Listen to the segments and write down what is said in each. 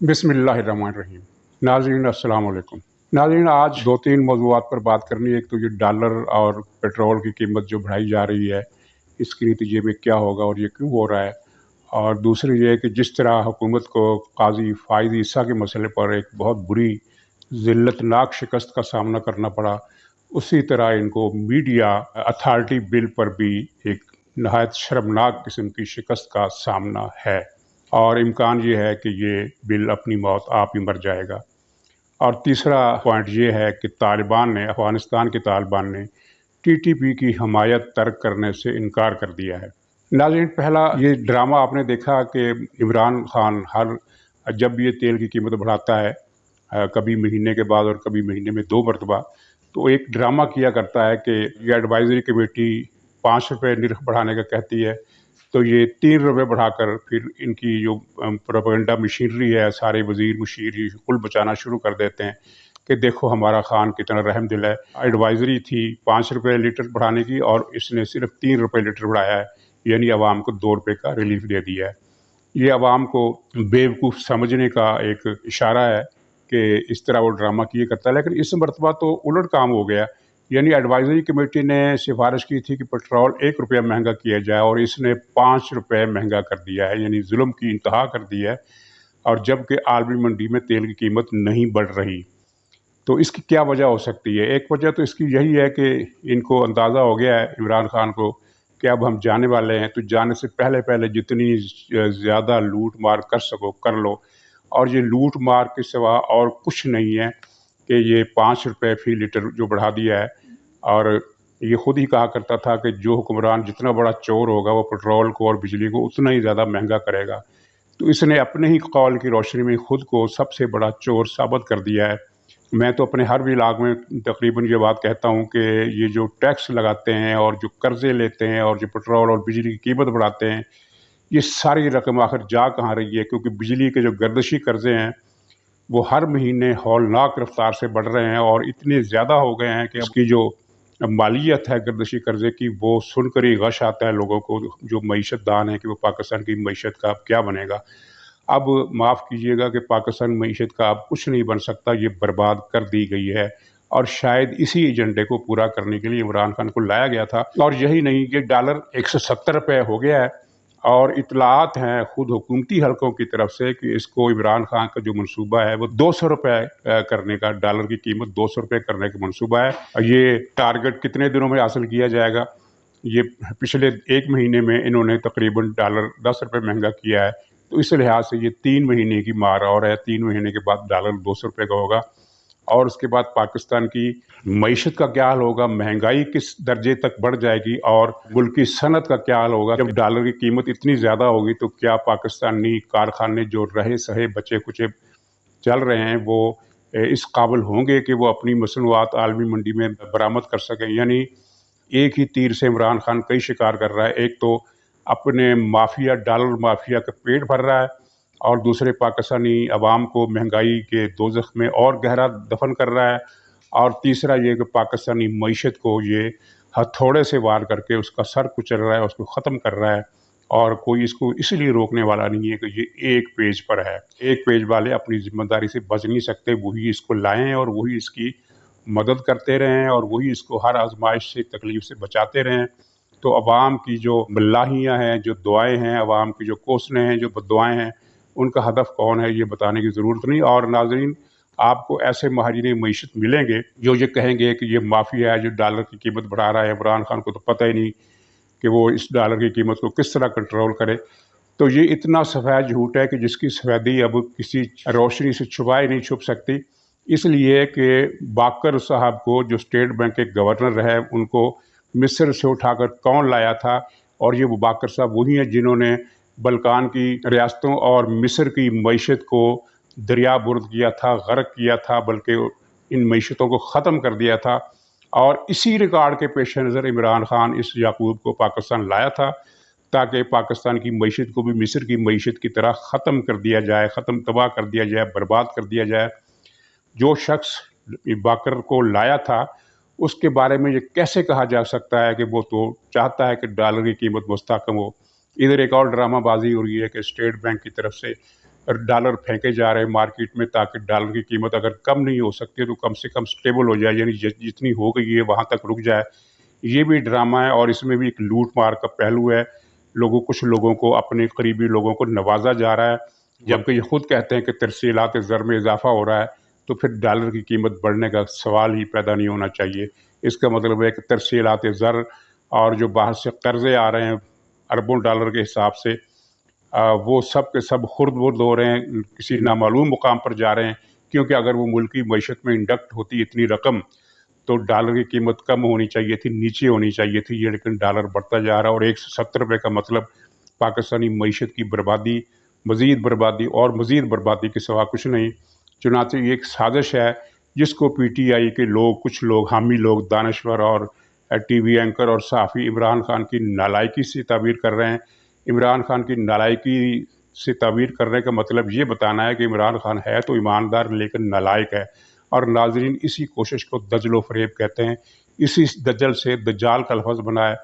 बिस्मिल्लाहिर्रहमानिर्रहीम। नाज़रीन अस्सलाम वालेकुम। नाज़रीन, आज दो तीन मौज़ूआत पर बात करनी है। एक तो ये डॉलर और पेट्रोल की कीमत जो बढ़ाई जा रही है, इसके नतीजे में क्या होगा और ये क्यों हो रहा है। और दूसरी ये है कि जिस तरह हुकूमत को काज़ी फ़ाइज़ ईसा के मसले पर एक बहुत बुरी ज़िल्लतनाक शिकस्त का सामना करना पड़ा, उसी तरह इनको मीडिया अथॉरिटी बिल पर भी एक नहायत शर्मनाक किस्म की शिकस्त का सामना है, और इम्कान ये है कि ये बिल अपनी मौत आप ही मर जाएगा। और तीसरा पॉइंट ये है कि अफ़गानिस्तान के तालिबान ने टीटीपी की हमायत तर्क करने से इनकार कर दिया है। नाज़रीन, पहला ये ड्रामा आपने देखा कि इमरान खान जब ये तेल की कीमत बढ़ाता है, कभी महीने के बाद और कभी महीने में 2 मरतबा, तो एक ड्रामा किया करता है कि ये एडवाइज़री कमेटी 5 रुपये निर्ख बढ़ाने का कहती है, तो ये 3 रुपये बढ़ाकर फिर इनकी जो प्रोपेगेंडा मशीनरी है, सारे वज़ीर मुशीर ये कुल बचाना शुरू कर देते हैं कि देखो हमारा खान कितना रहमदिल है। एडवाइज़री थी 5 रुपये लीटर बढ़ाने की और इसने सिर्फ 3 रुपये लीटर बढ़ाया है, यानी आवाम को 2 रुपये का रिलीफ दे दिया है। ये आवाम को बेवकूफ़ समझने का एक इशारा है कि इस तरह वो ड्रामा किए करता है। लेकिन इस मरतबा तो उलट काम हो गया, यानी एडवाइज़री कमेटी ने सिफारिश की थी कि पेट्रोल 1 रुपया महंगा किया जाए और इसने 5 रुपये महंगा कर दिया है, यानी जुल्म की इंतहा कर दी है। और जबकि आलमी मंडी में तेल की कीमत नहीं बढ़ रही, तो इसकी क्या वजह हो सकती है? एक वजह तो इसकी यही है कि इनको अंदाज़ा हो गया है इमरान खान को कि अब हम जाने वाले हैं, तो जाने से पहले जितनी ज़्यादा लूट मार कर सको कर लो। और ये लूट मार के सिवा और कुछ नहीं है कि ये 5 रुपये फ़ी लीटर जो बढ़ा दिया है। और ये खुद ही कहा करता था कि जो हुक्मरान जितना बड़ा चोर होगा वो पेट्रोल को और बिजली को उतना ही ज़्यादा महंगा करेगा। तो इसने अपने ही कौल की रोशनी में खुद को सबसे बड़ा चोर साबित कर दिया है। मैं तो अपने हर व्लॉग में तकरीबन ये बात कहता हूँ कि ये जो टैक्स लगाते हैं और जो कर्ज़े लेते हैं और जो पेट्रोल और बिजली की कीमत बढ़ाते हैं, ये सारी रकम आखिर जा कहाँ रही है? क्योंकि बिजली के जो गर्दिशी कर्ज़े हैं वो हर महीने हौलनाक रफ्तार से बढ़ रहे हैं और इतने ज़्यादा हो गए हैं कि उसकी जो मालियत है गर्दिशी कर्ज़े की, वो सुनकर ही गश आता है लोगों को, जो मईशतदान है, कि वो पाकिस्तान की मईशत का अब क्या बनेगा। अब माफ़ कीजिएगा कि पाकिस्तान मईशत का अब कुछ नहीं बन सकता, ये बर्बाद कर दी गई है। और शायद इसी एजेंडे को पूरा करने के लिए इमरान खान को लाया गया था। और यही नहीं, ये डॉलर 170 रुपये हो गया है और इतलात हैं खुद हुकूमती हलकों की तरफ से कि इसको इमरान खान का जो मनसूबा है वो 200 रुपये करने का, डॉलर की कीमत 200 रुपये करने का मनसूबा है। और ये टारगेट कितने दिनों में हासिल किया जाएगा? ये पिछले 1 महीने में इन्होंने तकरीबन डॉलर 10 रुपये महंगा किया है, तो इस लिहाज से ये 3 महीने की मार और है। 3 महीने के बाद डॉलर 200 रुपये का होगा। और उसके बाद पाकिस्तान की मईशत का क्या हाल होगा, महंगाई किस दर्जे तक बढ़ जाएगी और मुल्क की सनत का क्या हाल होगा। जब डॉलर की कीमत इतनी ज़्यादा होगी तो क्या पाकिस्तानी कारखाने जो रहे सहे बचे कुचे चल रहे हैं वो इस काबिल होंगे कि वो अपनी मसनूआत आलमी मंडी में बरामद कर सकें? यानी एक ही तीर से इमरान खान कई शिकार कर रहा है। एक तो अपने माफिया, डॉलर माफिया का पेट भर रहा है, और दूसरे पाकिस्तानी अवाम को महंगाई के दोज़ख में और गहरा दफन कर रहा है। और तीसरा ये कि पाकिस्तानी मईशत को ये हथौड़े से वार करके उसका सर कुचल रहा है, उसको ख़त्म कर रहा है। और कोई इसको इसलिए रोकने वाला नहीं है कि ये एक पेज पर है। एक पेज वाले अपनी ज़िम्मेदारी से बच नहीं सकते, वही इसको लाएँ और वही इसकी मदद करते रहें और वही इसको हर आजमाइश से, तकलीफ़ से बचाते रहें। तो अवाम की जो मल्लाहियाँ हैं, जो दुआएँ हैं, अवाम की जो कोसनें हैं, जो बद्दुआएँ हैं, उनका हदफ कौन है ये बताने की ज़रूरत नहीं। और नाज़रीन, आपको ऐसे महाजरीन मईशत मिलेंगे जो ये कहेंगे कि ये माफिया है जो डॉलर की कीमत बढ़ा रहा है, इमरान खान को तो पता ही नहीं कि वो इस डॉलर की कीमत को किस तरह कंट्रोल करे। तो ये इतना सफ़ेद झूठ है कि जिसकी सफ़ेदी अब किसी रोशनी से छुपाई नहीं छुप सकती। इसलिए कि बाकर साहब को, जो स्टेट बैंक के गवर्नर रहे, उनको मिस्र से उठाकर कौन लाया था? और ये वो बाकर साहब वही हैं जिन्होंने बल्कान की रियासतों और मिस्र की मईशत को दरिया बुर्द किया था, गर्क किया था, बल्कि इन मईशतों को ख़त्म कर दिया था। और इसी रिकॉर्ड के पेश नज़र इमरान खान इस याकूब को पाकिस्तान लाया था ताकि पाकिस्तान की मईशत को भी मिस्र की मईशत की तरह ख़त्म कर दिया जाए, तबाह कर दिया जाए, बर्बाद कर दिया जाए। जो शख्स बाकर को लाया था उसके बारे में ये कैसे कहा जा सकता है कि वो तो चाहता है कि डॉलर की कीमत मुस्तहकम हो? इधर एक और ड्रामाबाजी हो रही है कि स्टेट बैंक की तरफ से डॉलर फेंके जा रहे हैं मार्केट में, ताकि डॉलर की कीमत अगर कम नहीं हो सकती तो कम से कम स्टेबल हो जाए, यानी जितनी हो गई है वहाँ तक रुक जाए। ये भी ड्रामा है और इसमें भी एक लूट मार का पहलू है। कुछ लोगों को, अपने करीबी लोगों को नवाजा जा रहा है, जबकि ये खुद कहते हैं कि तरसीलात ज़र में इजाफा हो रहा है, तो फिर डॉलर की कीमत बढ़ने का सवाल ही पैदा नहीं होना चाहिए। इसका मतलब है कि तरसीलात ज़र और जो बाहर से कर्ज़े आ रहे हैं अरबों डॉलर के हिसाब से, वो सब के सब खुर्द-बुर्द हो रहे हैं, किसी नामालूम मुकाम पर जा रहे हैं, क्योंकि अगर वो मुल्क की मईशत में इंडक्ट होती इतनी रकम, तो डॉलर की कीमत कम होनी चाहिए थी, नीचे होनी चाहिए थी। ये लेकिन डॉलर बढ़ता जा रहा है और ₹170 का मतलब पाकिस्तानी मईशत की बर्बादी, मज़ीद बर्बादी और मज़ीद बर्बादी के सिवा कुछ नहीं। चुनांचे ये एक साजिश है जिसको पीटीआई के लोग, कुछ लोग, हामी लोग, दानश्वर और टीवी एंकर और सहाफ़ी इमरान खान की नालायकी से ताबीर कर रहे हैं। इमरान खान की नालायकी से ताबीर करने का मतलब ये बताना है कि इमरान खान है तो ईमानदार लेकिन नालायक है। और नाज़रीन, इसी कोशिश को दजल व फ़रेब कहते हैं। इसी दज्जल से दज्जाल का लफ्ज़ बना है।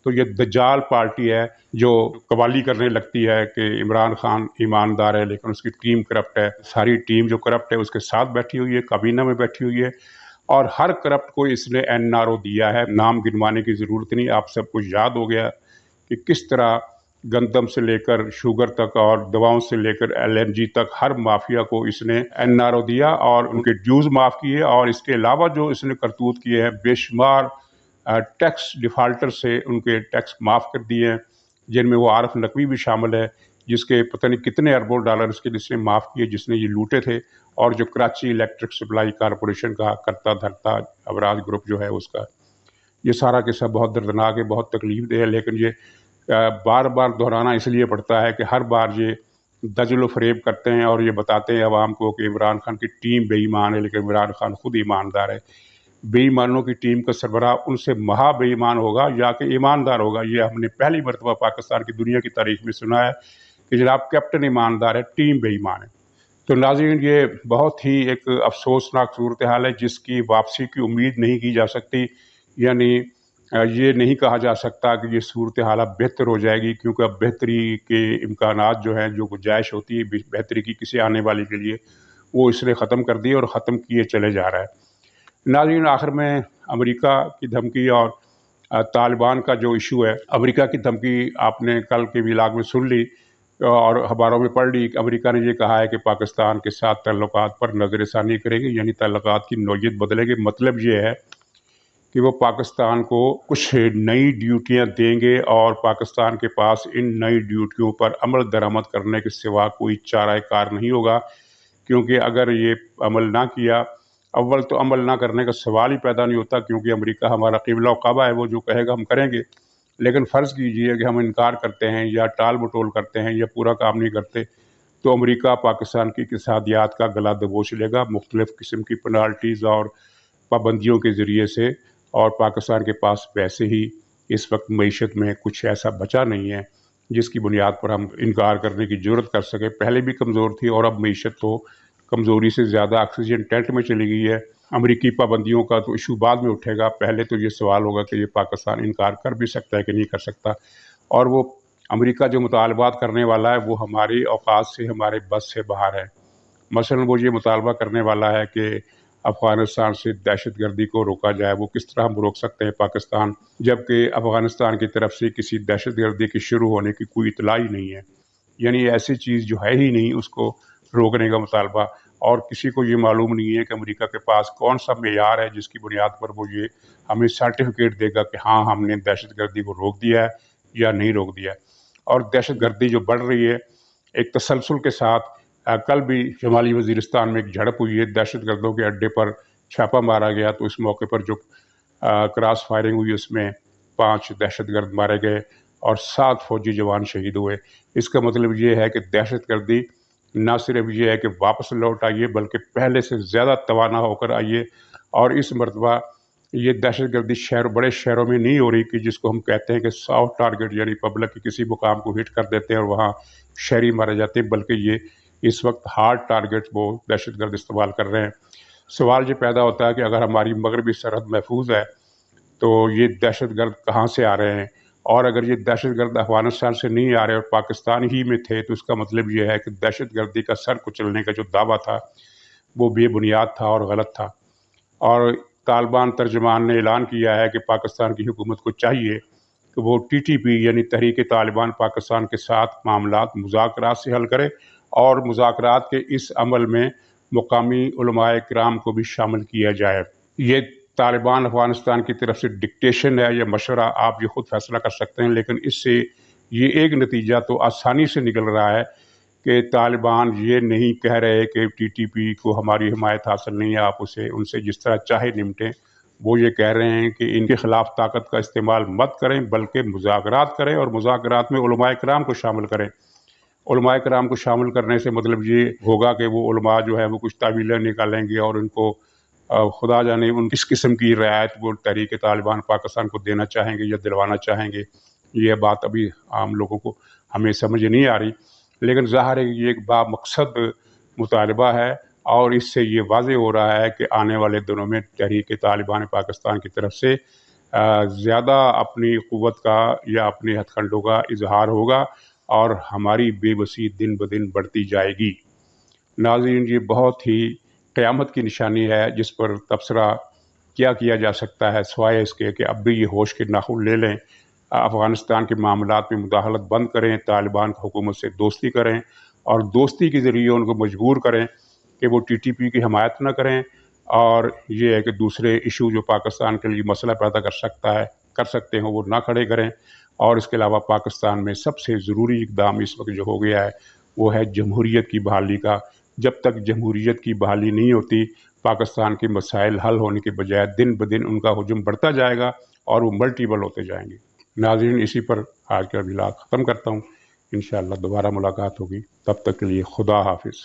तो ये दज्जाल पार्टी है जो कवाली करने लगती है कि इमरान खान ईमानदार है लेकिन उसकी टीम करप्ट है। सारी टीम जो करप्ट है उसके साथ बैठी हुई है, काबीना में बैठी हुई है, और हर करप्ट को इसने एनआरओ दिया है। नाम गिनवाने की ज़रूरत नहीं, आप सबको याद हो गया कि किस तरह गंदम से लेकर शुगर तक और दवाओं से लेकर एलएनजी तक हर माफिया को इसने एनआरओ दिया और उनके ड्यूज़ माफ़ किए। और इसके अलावा जो इसने करतूत किए हैं, बेशुमार टैक्स डिफ़ाल्टर से उनके टैक्स माफ़ कर दिए हैं, जिनमें वो आरिफ नकवी भी शामिल है, जिसके पता नहीं कितने अरबों डॉलर इसने माफ़ किए, जिसने ये लूटे थे। और जो कराची इलेक्ट्रिक सप्लाई कॉरपोरेशन का करता धरता अवराज ग्रुप जो है उसका, ये सारा किस्सा बहुत दर्दनाक है, बहुत तकलीफ दे है। लेकिन ये बार बार दोहराना इसलिए पड़ता है कि हर बार ये दजल फ़रेब करते हैं और ये बताते हैं अवाम को कि इमरान खान की टीम बेईमान है, लेकिन इमरान खान खुद ईमानदार है। बेईमानों की टीम का सरबराह उनसे महा बेईमान होगा या कि ईमानदार होगा। ये हमने पहली मरतबा पाकिस्तान की दुनिया की तारीख में सुना है कि जनाब कैप्टन ईमानदार है, टीम बेईमान है। तो नाज़रीन, ये बहुत ही एक अफसोसनाक सूरत हाल है जिसकी वापसी की उम्मीद नहीं की जा सकती। यानी ये नहीं कहा जा सकता कि ये सूरत हाल अब बेहतर हो जाएगी, क्योंकि अब बेहतरी के इम्कानात जो हैं, जो गुंजाइश होती है बेहतरी की किसी आने वाले के लिए, वो इसने ख़त्म कर दी और ख़त्म किए चले जा रहा है। नाज़रीन, आखिर में अमेरिका की धमकी और तालिबान का जो इशू है, अमेरिका की धमकी आपने कल के व्लॉग में सुन ली और अखबारों में पढ़ ली। अमेरिका ने ये कहा है कि पाकिस्तान के साथ ताल्लुकात पर नज़रसानी करेगी, यानी ताल्लुकात की नौयत बदलेगी। मतलब ये है कि वो पाकिस्तान को कुछ नई ड्यूटियां देंगे और पाकिस्तान के पास इन नई ड्यूटियों पर अमल दरामद करने के सिवा कोई चारा कार नहीं होगा। क्योंकि अगर ये अमल ना किया, अव्वल तो अमल ना करने का सवाल ही पैदा नहीं होता, क्योंकि अमेरिका हमारा क़िबला काबा है, वो जो कहेगा हम करेंगे। लेकिन फ़र्ज़ कीजिए कि हम इनकार करते हैं या टाल मटोल करते हैं या पूरा काम नहीं करते, तो अमेरिका पाकिस्तान की इक़्तिसादियात का गला दबोच लेगा मुख्तलिफ़ किस्म की पेनाल्टीज़ और पाबंदियों के ज़रिए से। और पाकिस्तान के पास वैसे ही इस वक्त मईशत में कुछ ऐसा बचा नहीं है जिसकी बुनियाद पर हम इनकार करने की ज़रूरत कर सकें। पहले भी कमज़ोर थी और अब मईशत तो कमज़ोरी से ज़्यादा ऑक्सीजन टेंट में चली गई है। अमरीकी पाबंदियों का तो इशू बाद में उठेगा, पहले तो ये सवाल होगा कि ये पाकिस्तान इनकार कर भी सकता है कि नहीं कर सकता। और वो अमरीका जो मुतालबात करने वाला है वो हमारी औकात से, हमारे बस से बाहर है। मसलन वो ये मुतालबा करने वाला है कि अफ़गानिस्तान से दहशतगर्दी को रोका जाए। वो किस तरह हम रोक सकते हैं पाकिस्तान, जबकि अफ़गानिस्तान की तरफ से किसी दहशतगर्दी के शुरू होने की कोई इत्तला ही नहीं है। यानी ऐसी चीज़ जो है ही नहीं, उसको रोकने का मुतालबा। और किसी को ये मालूम नहीं है कि अमेरिका के पास कौन सा मेयार है जिसकी बुनियाद पर वो ये हमें सर्टिफिकेट देगा कि हाँ, हमने दहशतगर्दी को रोक दिया है या नहीं रोक दिया। और दहशतगर्दी जो बढ़ रही है एक तसलसल के साथ, कल भी शुमाली वज़ीरिस्तान में एक झड़प हुई है, दहशतगर्दों के अड्डे पर छापा मारा गया, तो इस मौके पर जो क्रॉस फायरिंग हुई उसमें 5 दहशतगर्द मारे गए और 7 फौजी जवान शहीद हुए। इसका मतलब ये है कि दहशतगर्दी ना सिर्फ ये है कि वापस लौट आइए, बल्कि पहले से ज़्यादा तवाना होकर आइए। और इस मरतबा ये दहशतगर्दी बड़े शहरों में नहीं हो रही कि जिसको हम कहते हैं कि सॉफ्ट टारगेट, यानी पब्लिक के किसी मुकाम को हिट कर देते हैं और वहाँ शहरी मारे जाते हैं, बल्कि ये इस वक्त हार्ड टारगेट वो दहशतगर्द इस्तेमाल कर रहे हैं। सवाल ये पैदा होता है कि अगर हमारी मगरबी सरहद महफूज है तो ये दहशतगर्द कहाँ से आ रहे हैं। اور اگر یہ دہشت گرد افغانستان سے نہیں آ رہے اور پاکستان ہی میں تھے تو اس کا مطلب یہ ہے کہ دہشت گردی کا سر کچلنے کا جو دعویٰ تھا وہ بے بنیاد تھا اور غلط تھا۔ اور طالبان ترجمان نے اعلان کیا ہے کہ پاکستان کی حکومت کو چاہیے کہ وہ TTP یعنی تحریک طالبان پاکستان کے ساتھ معاملات مذاکرات سے حل کرے، اور مذاکرات کے اس عمل میں مقامی علماء کرام کو بھی شامل کیا جائے۔ یہ طالبان افغانستان کی طرف سے ڈکٹیشن ہے یا مشورہ، آپ یہ خود فیصلہ کر سکتے ہیں، لیکن اس سے یہ ایک نتیجہ تو آسانی سے نکل رہا ہے کہ طالبان یہ نہیں کہہ رہے کہ TTP کو ہماری حمایت حاصل نہیں ہے، آپ ان سے جس طرح چاہے نمٹیں۔ وہ یہ کہہ رہے ہیں کہ ان کے خلاف طاقت کا استعمال مت کریں، بلکہ مذاکرات کریں، اور مذاکرات میں علماء کرام کو شامل کریں۔ علماء کرام کو شامل کرنے سے مطلب یہ ہوگا کہ وہ علماء جو ہے وہ کچھ تعویلیں نکالیں گے، اور ان کو خدا جانے ان کس قسم کی رعایت وہ تحریک طالبان پاکستان کو دینا چاہیں گے یا دلوانا چاہیں گے۔ یہ بات ابھی عام لوگوں کو ہمیں سمجھ نہیں آ رہی، لیکن ظاہر ہے یہ ایک بامقصد مطالبہ ہے، اور اس سے یہ واضح ہو رہا ہے کہ آنے والے دنوں میں تحریک طالبان پاکستان کی طرف سے زیادہ اپنی قوت کا یا اپنے ہتھ کنڈوں کا اظہار ہوگا، اور ہماری بے بسی دن بدن بڑھتی جائے گی۔ ناظرین، یہ بہت ہی قیامت کی نشانی ہے جس پر تبصرہ کیا جا سکتا ہے، سوائے اس کے کہ اب بھی یہ ہوش کے ناخن لے لیں، افغانستان کے معاملات میں مداخلت بند کریں، طالبان حکومت سے دوستی کریں، اور دوستی کے ذریعے ان کو مجبور کریں کہ وہ TTP کی حمایت نہ کریں، اور یہ ہے کہ دوسرے ایشو جو پاکستان کے لیے مسئلہ پیدا کر سکتے ہیں وہ نہ کھڑے کریں۔ اور اس کے علاوہ پاکستان میں سب سے ضروری اقدام اس وقت جو ہو گیا ہے وہ ہے جمہوریت کی بحالی کا۔ جب تک جمہوریت کی بحالی نہیں ہوتی، پاکستان کے مسائل حل ہونے کے بجائے دن بدن ان کا ہجوم بڑھتا جائے گا اور وہ ملٹیپل ہوتے جائیں گے۔ ناظرین، اسی پر آج کا ویلاگ ختم کرتا ہوں، انشاءاللہ دوبارہ ملاقات ہوگی، تب تک کے لیے خدا حافظ۔